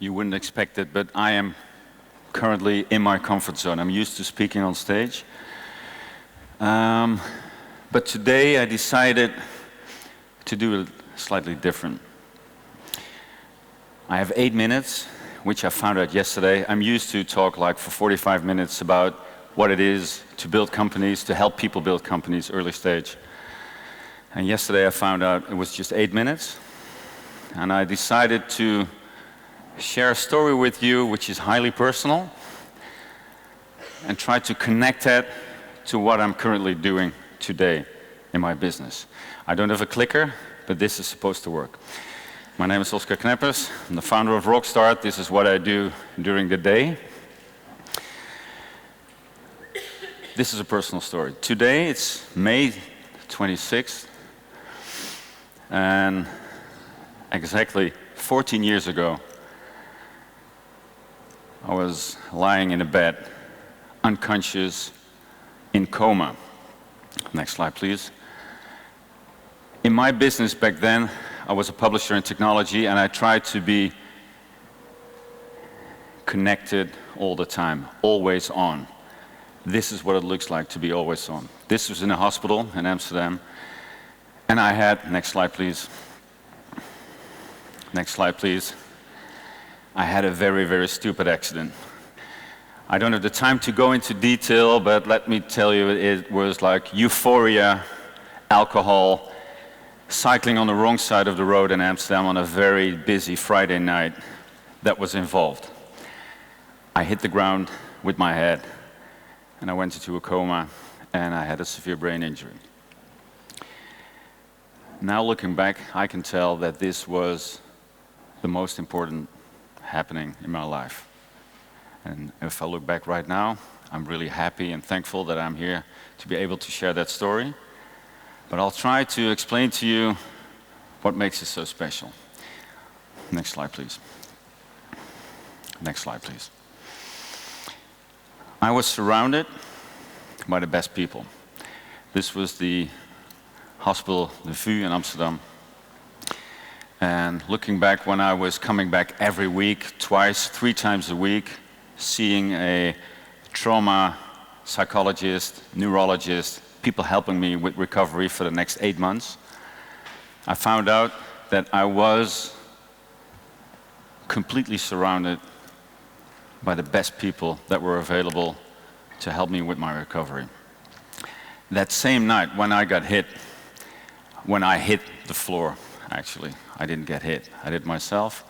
You wouldn't expect it, but I am currently in my comfort zone. I'm used to speaking on stage. But today I decided to do it slightly different. I have 8 minutes, which I found out yesterday. I'm used to talk like for 45 minutes about what it is to build companies, to help people build companies early stage. And yesterday I found out it was just 8 minutes. And I decided to share a story with you which is highly personal and try to connect that to what I'm currently doing today in my business. I don't have a clicker, but this is supposed to work. My name is Kneppers. I'm the founder of Rockstart. This is what I do during the day. This is a personal story. Today it's May 26th, and exactly 14 years ago, I was lying in a bed, unconscious, in coma. Next slide, please. In my business back then, I was a publisher in technology, and I tried to be connected all the time, always on. This is what it looks like to be always on. This was in a hospital in Amsterdam, and I had, next slide please. Next slide please. I had a very, very stupid accident. I don't have the time to go into detail, but let me tell you, it was like euphoria, alcohol, cycling on the wrong side of the road in Amsterdam on a very busy Friday night that was involved. I hit the ground with my head, and I went into a coma, and I had a severe brain injury. Now looking back, I can tell that this was the most important happening in my life. And if I look back right now, I'm really happy and thankful that I'm here to be able to share that story. But I'll try to explain to you what makes it so special. Next slide, please. Next slide, please. I was surrounded by the best people. This was the hospital, the VU in Amsterdam. And looking back, when I was coming back every week, twice, 3 times a week, seeing a trauma psychologist, neurologist, people helping me with recovery for the next 8 months, I found out that I was completely surrounded by the best people that were available to help me with my recovery. That same night when I got hit, when I hit the floor, actually, I didn't get hit, I did myself.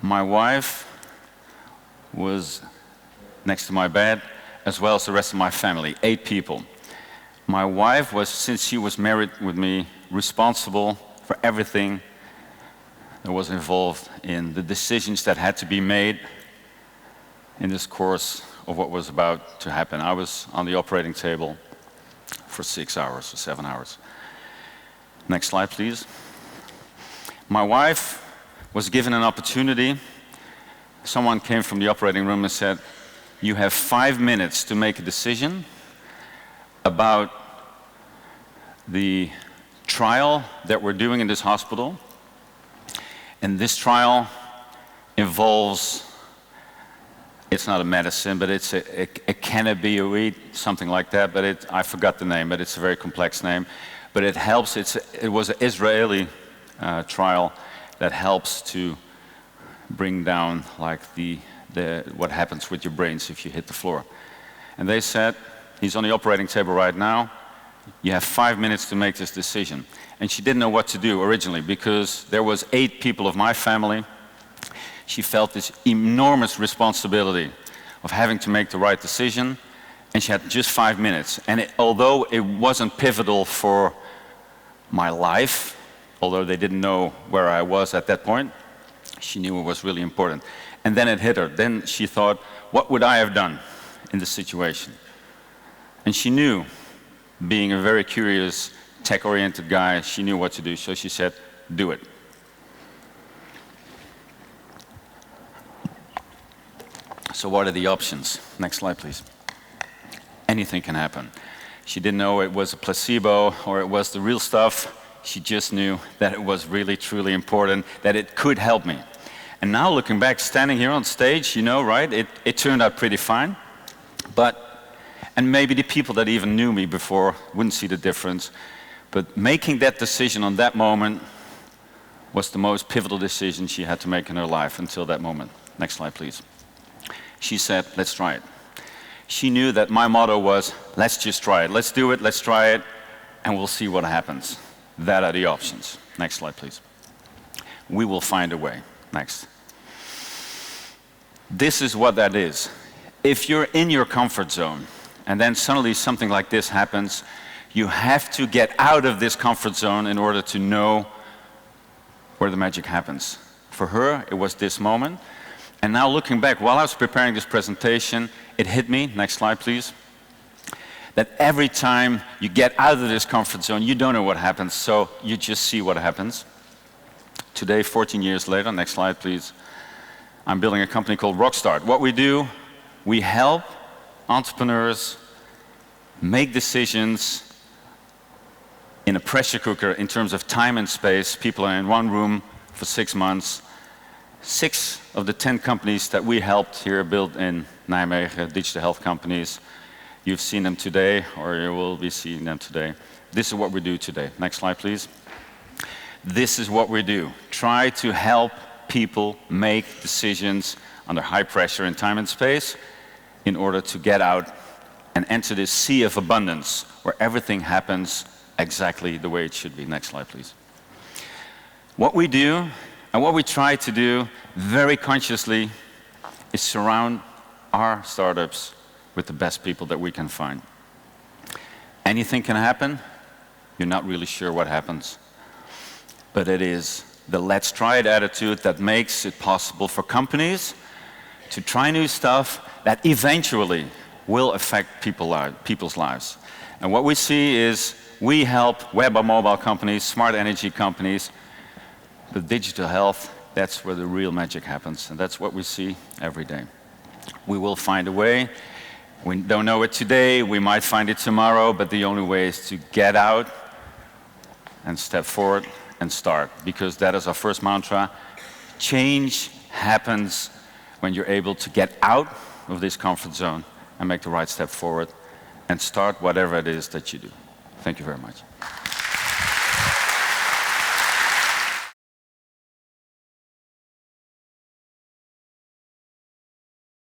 My wife was next to my bed, as well as the rest of my family, 8 people. My wife was, since she was married with me, responsible for everything that was involved in the decisions that had to be made in this course of what was about to happen. I was on the operating table for 6 hours or 7 hours. Next slide, please. My wife was given an opportunity. Someone came from the operating room and said, "You have 5 minutes to make a decision about the trial that we're doing in this hospital. And this trial involves, it's not a medicine, but it's a cannabinoid, something like that, but I forgot the name, but it's a very complex name. But it helps, it was an Israeli trial that helps to bring down like what happens with your brains if you hit the floor." And they said, "He's on the operating table right now. You have 5 minutes to make this decision." And she didn't know what to do originally because there was 8 people of my family. She felt this enormous responsibility of having to make the right decision, and she had just 5 minutes. And although it wasn't pivotal for my life, although they didn't know where I was at that point, she knew it was really important. And then it hit her. Then she thought, what would I have done in this situation? And she knew, being a very curious, tech-oriented guy, she knew what to do. So she said, "Do it." So what are the options? Next slide, please. Anything can happen. She didn't know it was a placebo or it was the real stuff. She just knew that it was really, truly important, that it could help me. And now looking back, standing here on stage, you know, right, it turned out pretty fine. And maybe the people that even knew me before wouldn't see the difference. But making that decision on that moment was the most pivotal decision she had to make in her life until that moment. Next slide, please. She said, let's try it. She knew that my motto was, let's just try it. Let's do it, let's try it, and we'll see what happens. That are the options. Next slide, please. We will find a way. Next. This is what that is. If you're in your comfort zone, and then suddenly something like this happens, you have to get out of this comfort zone in order to know where the magic happens. For her, it was this moment. And now looking back, while I was preparing this presentation, it hit me, next slide please, that every time you get out of this comfort zone, you don't know what happens, so you just see what happens. Today, 14 years later, next slide please, I'm building a company called Rockstart. What we do, we help entrepreneurs make decisions in a pressure cooker in terms of time and space. People are in one room for 6 months. 6 of the 10 companies that we helped here build in Nijmegen, digital health companies, you've seen them today, or you will be seeing them today. This is what we do today. Next slide, please. This is what we do. Try to help people make decisions under high pressure in time and space in order to get out and enter this sea of abundance where everything happens exactly the way it should be. Next slide, please. What we do and what we try to do very consciously is surround our startups with the best people that we can find. Anything can happen. You're not really sure what happens. But it is the let's try it attitude that makes it possible for companies to try new stuff that eventually will affect people's lives. And what we see is we help web or mobile companies, smart energy companies, but digital health, that's where the real magic happens. And that's what we see every day. We will find a way. We don't know it today, we might find it tomorrow, but the only way is to get out and step forward and start, because that is our first mantra. Change happens when you're able to get out of this comfort zone and make the right step forward and start whatever it is that you do. Thank you very much.